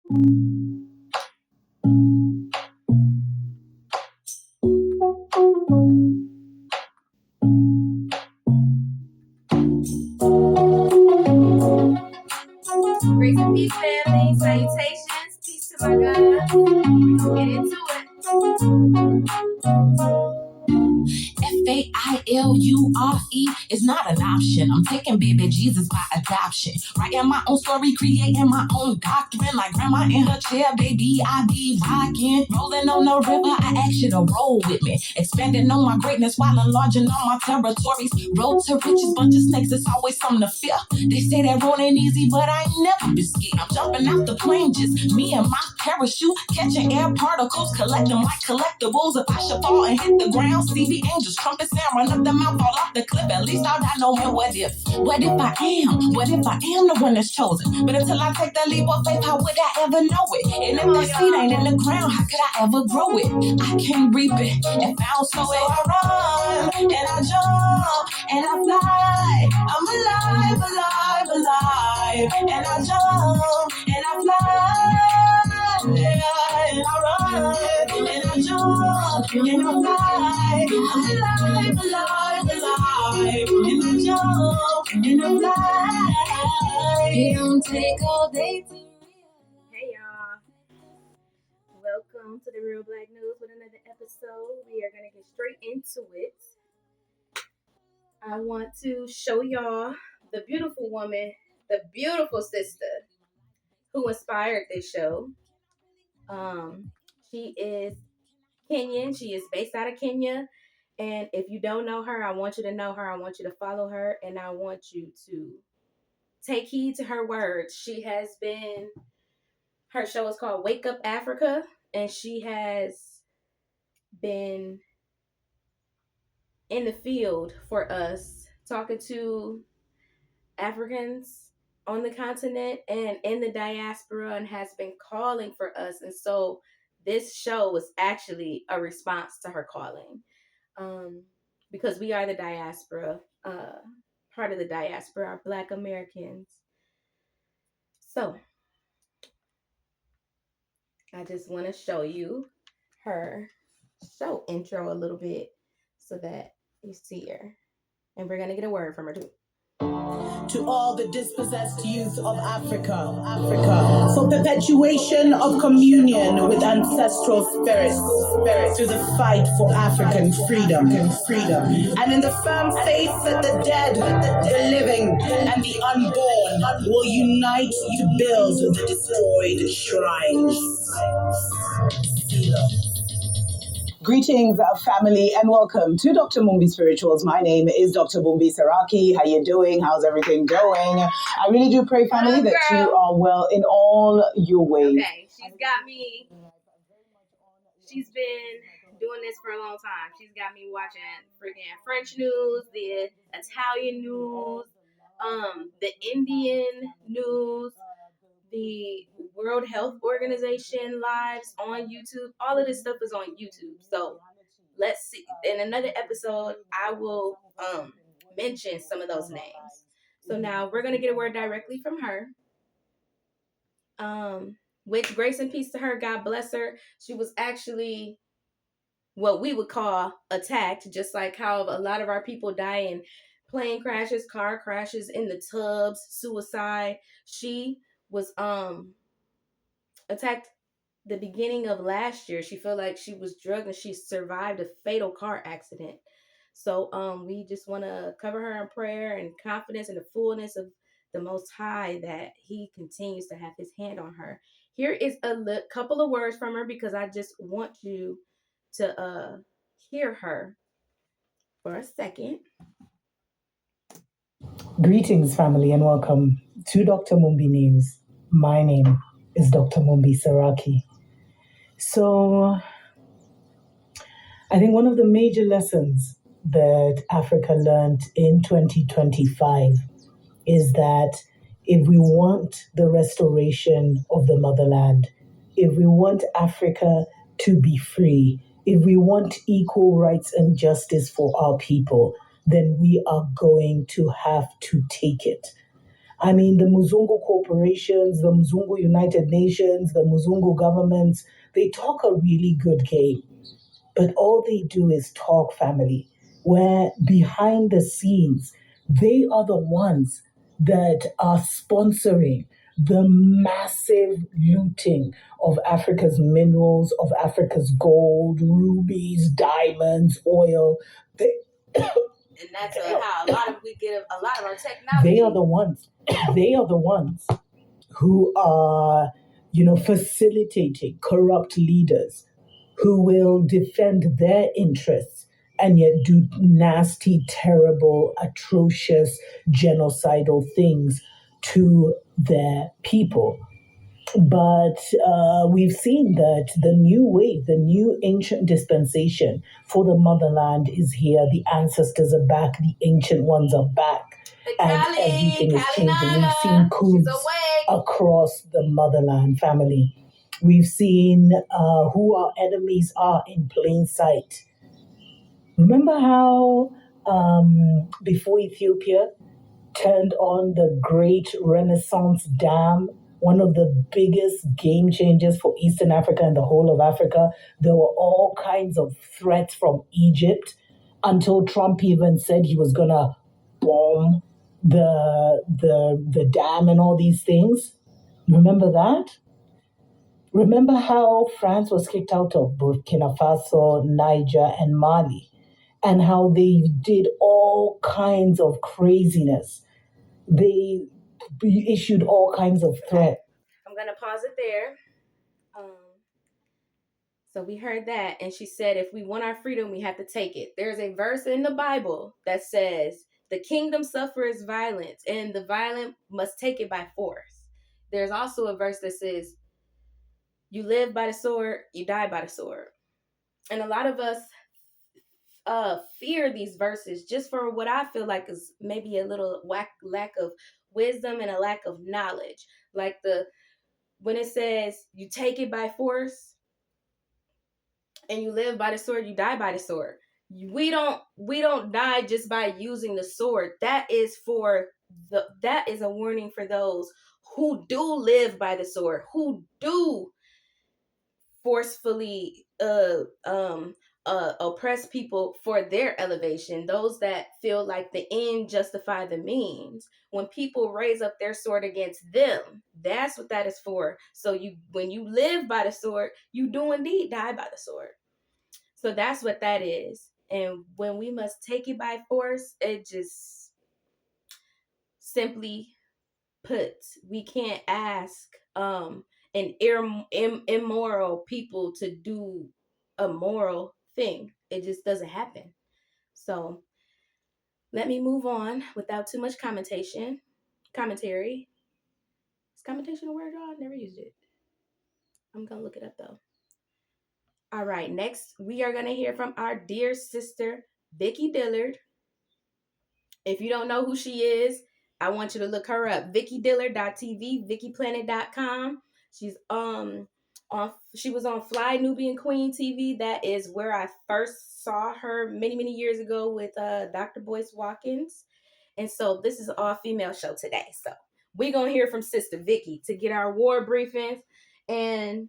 Grace and peace, family. Salutations. Peace to my God. We're going to get into it. FAILURE is not an option. I'm taking baby Jesus by adoption. Writing my own story, creating my own doctrine. Like grandma in her chair, baby, I be rocking. Rolling on the river, I ask you to roll with me. Expanding on my greatness while enlarging on my territories. Road to riches, bunch of snakes, it's always something to fear. They say that road ain't easy, but I ain't never been scared. I'm jumping out the plane, just me and my parachute. Catching air particles, collecting like collectibles. If I should fall and hit the ground, see the angels, trumpets sound, run up the mouth, fall off the cliff. At least I'll die knowing what if I am? What if I am the one that's chosen? But until I take that leap of faith, how would I ever know it? And if that seed ain't in the ground, how could I ever grow it? I can't reap it if I don't sow it. I run and I jump and I fly. I'm alive, alive, alive. And I jump and I fly. Yeah, and I run and I jump and I fly. I'm alive, alive, alive. And I jump and I fly. It don't take all day to realize. Hey, y'all. Welcome to the Real Black News with another episode. We are going to get straight into it. I want to show y'all the beautiful woman, the beautiful sister who inspired this show. She is Kenyan. She is based out of Kenya. And if you don't know her, I want you to know her. I want you to follow her. And I want you to take heed to her words. Her show is called Wake Up Africa. And she has been in the field for us, talking to Africans on the continent and in the diaspora, and has been calling for us. And so this show was actually a response to her calling, because we are the diaspora, part of the diaspora, our Black Americans. So I just want to show you her show intro a little bit so that you see her. And we're going to get a word from her too. To all the dispossessed youth of Africa, for perpetuation of communion with ancestral spirits, through the fight for African freedom, and in the firm faith that the dead, the living, and the unborn will unite to build the destroyed shrines. Greetings, family, and welcome to Dr. Mumbi Spirituals. My name is Dr. Mumbi Saraki. How you doing? How's everything going? I really do pray, family, that you are well in all your ways. Okay, she's been doing this for a long time. She's got me watching freaking French news, the Italian news, the Indian news, the World Health Organization lives on YouTube. All of this stuff is on YouTube. So let's see. In another episode, I will mention some of those names. So now we're going to get a word directly from her. With grace and peace to her, God bless her. She was actually what we would call attacked, just like how a lot of our people die in plane crashes, car crashes, in the tubs, suicide. She was attacked the beginning of last year. She felt like she was drugged and she survived a fatal car accident. So we just want to cover her in prayer and confidence in the fullness of the Most High, that He continues to have His hand on her. Here is a couple of words from her, because I just want you to hear her for a second. Greetings, family, and welcome to Dr. Mumbi News. My name is Dr. Mumbi Saraki. So, I think one of the major lessons that Africa learned in 2025 is that if we want the restoration of the motherland, if we want Africa to be free, if we want equal rights and justice for our people, then we are going to have to take it. I mean, the Muzungu corporations, the Muzungu United Nations, the Muzungu governments, they talk a really good game. But all they do is talk, family, where behind the scenes, they are the ones that are sponsoring the massive looting of Africa's minerals, of Africa's gold, rubies, diamonds, oil. They, And that's how we get a lot of our technology. They are the ones. They are the ones who are, facilitating corrupt leaders who will defend their interests and yet do nasty, terrible, atrocious, genocidal things to their people. But we've seen that the new wave, the new ancient dispensation for the motherland is here. The ancestors are back, the ancient ones are back. And everything is changing. We've seen coups across the motherland, family. We've seen who our enemies are in plain sight. Remember how before Ethiopia turned on the Great Renaissance Dam, one of the biggest game changers for Eastern Africa and the whole of Africa? There were all kinds of threats from Egypt until Trump even said he was going to bomb the dam and all these things. Remember that? Remember how France was kicked out of Burkina Faso, Niger, and Mali, and how they did all kinds of craziness. They issued all kinds of threats. I'm going to pause it there. So we heard that, and she said, if we want our freedom, we have to take it. There's a verse in the Bible that says, the kingdom suffers violence, and the violent must take it by force. There's also a verse that says, you live by the sword, you die by the sword. And a lot of us fear these verses just for what I feel like is maybe a little lack of wisdom and a lack of knowledge. Like when it says you take it by force and you live by the sword, you die by the sword. We don't die just by using the sword. That is a warning for those who do live by the sword, who do forcefully oppress people for their elevation, those that feel like the end justify the means. When people raise up their sword against them, that's what that is for. So when you live by the sword, you do indeed die by the sword. So that's what that is. And when we must take it by force, it just simply put, we can't ask an immoral people to do a moral thing. It just doesn't happen. So let me move on without too much commentary. Is commentation a word, y'all? I've never used it. I'm gonna look it up though. All right, next we are gonna hear from our dear sister Vicky Dillard. If you don't know who she is, I want you to look her up. VickyDillard.tv, VickyPlanet.com. She's she was on Fly Nubian Queen TV. That is where I first saw her many years ago with Dr. Boyce Watkins. And so this is an all-female show today. So we're gonna hear from Sister Vicky to get our war briefings. And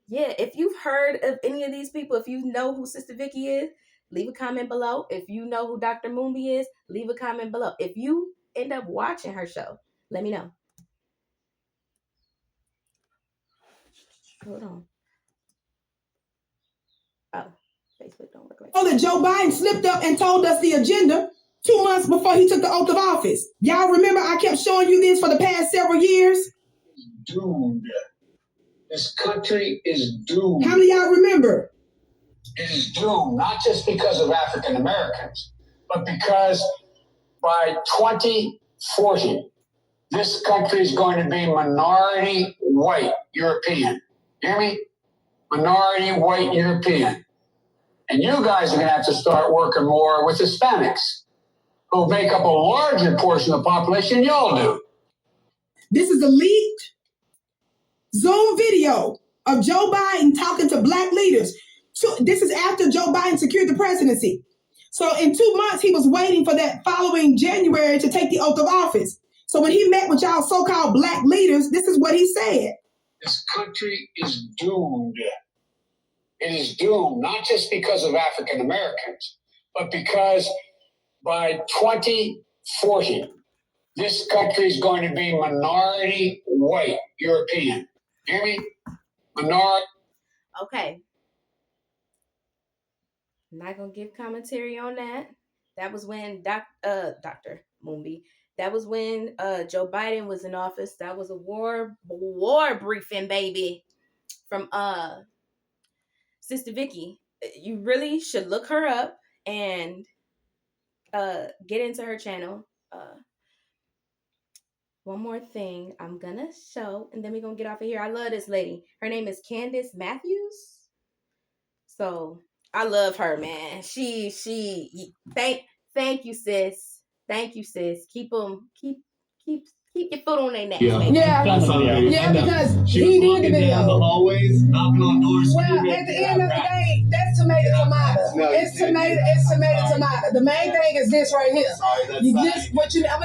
yeah, if you've heard of any of these people, if you know who Sister Vicky is, leave a comment below. If you know who Dr. Moonby is, leave a comment below. If you end up watching her show, let me know. Hold on. Oh, Facebook don't work like that. Oh, that Joe Biden slipped up and told us the agenda 2 months before he took the oath of office. Y'all remember I kept showing you this for the past several years? Doomed. This country is doomed. How many of y'all remember? It is doomed, not just because of African Americans, but because by 2040, this country is going to be minority white European. Hear me? Minority white European. And you guys are going to have to start working more with Hispanics, who make up a larger portion of the population than y'all do. This is a leaked Zoom video of Joe Biden talking to black leaders. So this is after Joe Biden secured the presidency. So in 2 months, he was waiting for that following January to take the oath of office. So when he met with y'all so-called black leaders, this is what he said. This country is doomed. It is doomed, not just because of African Americans, but because by 2040, this country is going to be minority white European. Hear me? Minority. Okay. I'm not gonna give commentary on that. That was when Dr. Mumbi. That was when Joe Biden was in office. That was a war briefing, baby, from Sister Vicky. You really should look her up and get into her channel. One more thing I'm gonna show, and then we're gonna get off of here. I love this lady. Her name is Candace Matthews. So I love her, man. Thank you, sis. Thank you, sis. Keep your foot on their neck. Yeah, because he did the video. Hallways, knocking on doors. Well, at the end of the day, that's tomato. It's tomato. The main thing is this right here. I'm gonna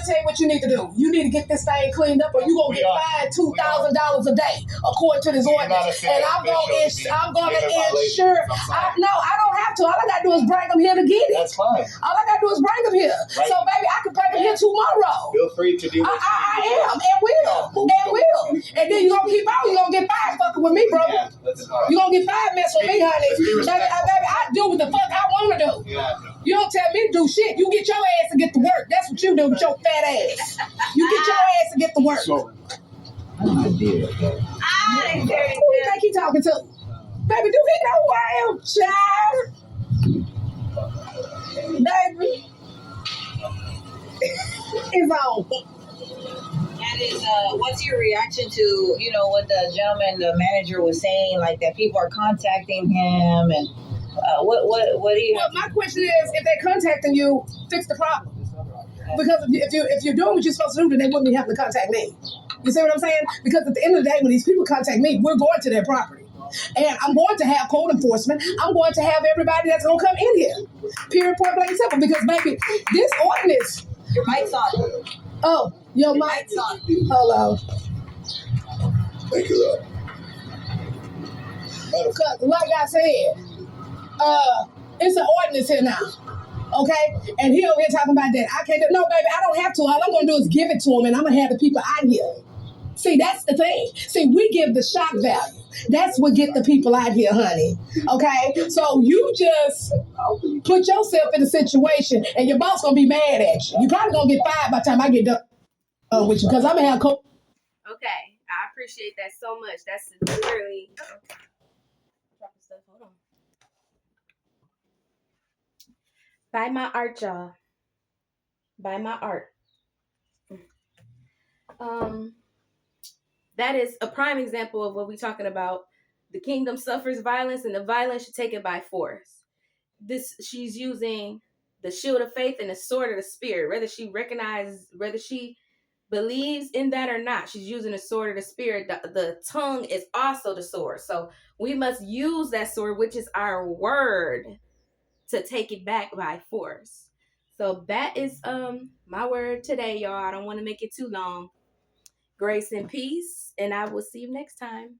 tell you what you need to do. You need to get this thing cleaned up, or you gonna get fined $2,000 a day, according to this ordinance. And I'm gonna ensure. I don't have to. All I gotta do is bring them here to get it. That's fine. All I gotta do is bring them here. Right. So, baby, I can bring them here tomorrow. Feel free to do what I am and will. And then you're gonna keep out, you're gonna get fired fucking with me, bro. Yeah, you're gonna get fired messing with me, honey. Baby, I do what the fuck I wanna do. Yeah. You don't tell me to do shit. You get your ass to get to work. That's what you do with your fat ass. You get your ass to get to work. So, who you think he talking to? Baby, do he know who I am, child? Baby. It's on. That is, what's your reaction to, what the gentleman, the manager was saying, like that people are contacting him, and what do you? Well, my question is, if they're contacting you, fix the problem. Because if you're doing what you're supposed to do, then they wouldn't be having to contact me. You see what I'm saying? Because at the end of the day, when these people contact me, we're going to their property. And I'm going to have code enforcement. I'm going to have everybody that's going to come in here. Period, point blank, simple. Because, baby, this ordinance. Your mic's on. Oh, your mic's on. Hello. thank you. Because, like I said, it's an ordinance here now. Okay? And he over here talking about that. I can't do. No, baby, I don't have to. All I'm going to do is give it to him, and I'm going to have the people out here. See, that's the thing. See, we give the shock value. That's what get the people out here, honey. Okay? So you just put yourself in a situation, and your boss going to be mad at you. You probably going to get fired by the time I get done with you, because I'm going to have Okay. I appreciate that so much. That's literally... Dropping stuff. Hold on. Buy my art, y'all. Buy my art. That is a prime example of what we're talking about. The kingdom suffers violence, and the violence should take it by force. She's using the shield of faith and the sword of the spirit, whether she believes in that or not. She's using the sword of the spirit. The tongue is also the sword. So we must use that sword, which is our word, to take it back by force. So that is my word today, y'all. I don't want to make it too long. Grace and peace, and I will see you next time.